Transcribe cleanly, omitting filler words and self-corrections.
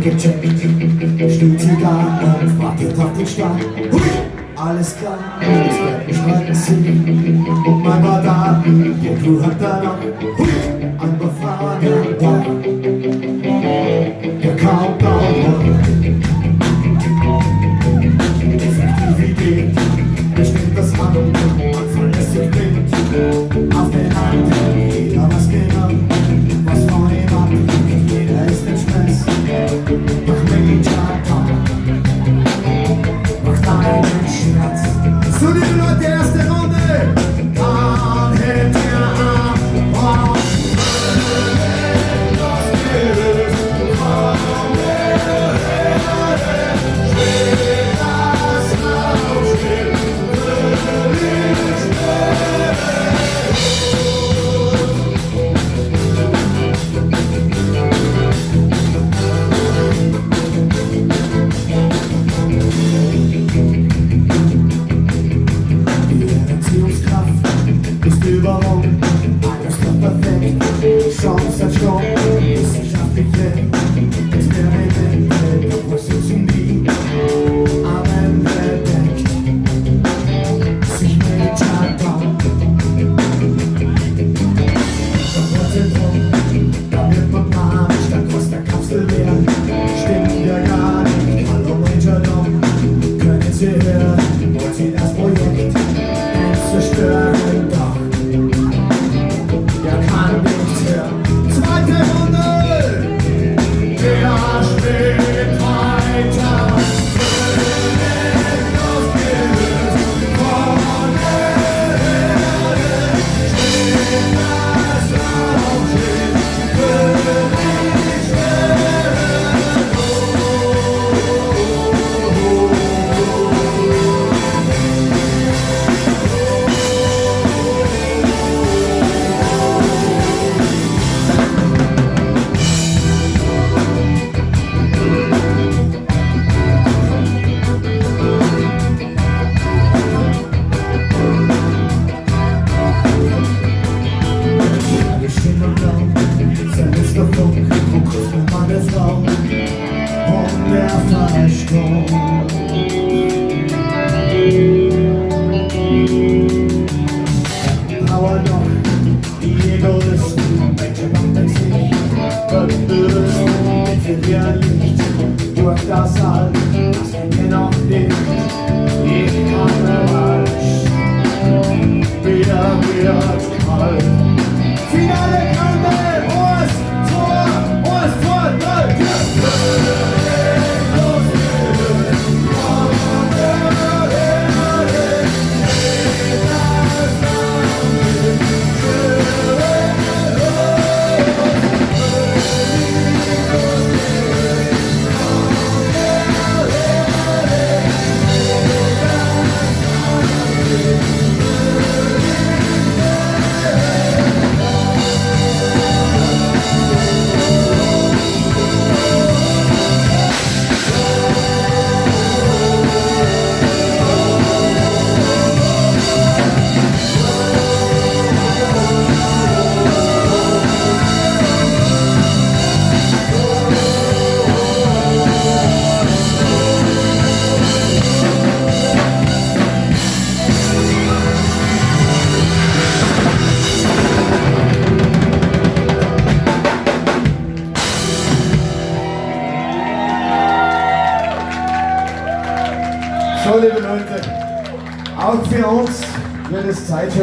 Gecheckt, steht sie da und wartet auf den Start. Hui, alles klar, das Bett beschreiben sie. Und mein war da, der Crew hat da noch ein Befrager da. Der Countdown, Effektivität, bestimmt das an und verlässt sich blind auf den Hand. Jeder was genau, was von ihm abhängt, jeder ist im Stress. Macht einen Scherz. So, liebe Leute, erste Runde. Dann hält ihr ab. Und das Bild von der Erde steht das Haus still. Ist überall, alles wird perfekt, Chance hat Sturm, wissenschaftlich Experimente, doch wo sitzen die am Ende denkt sich Meter down. Doch was ist drum, da wird man panisch, dann kostet der Kapsel leer, stimmt ja gar nicht, hallo Major-Dom, können Sie hören, wollen Sie das Projekt zerstören? Power noch, die Egoisten, welche machen sich verbürsten, mit ihr Licht durch das All, das kennt ihr noch nicht, ich komme falsch, wieder wird kalt. Finale Kante, Horst, Tor, 3, 4. So, liebe Leute, auch für uns wird es Zeit für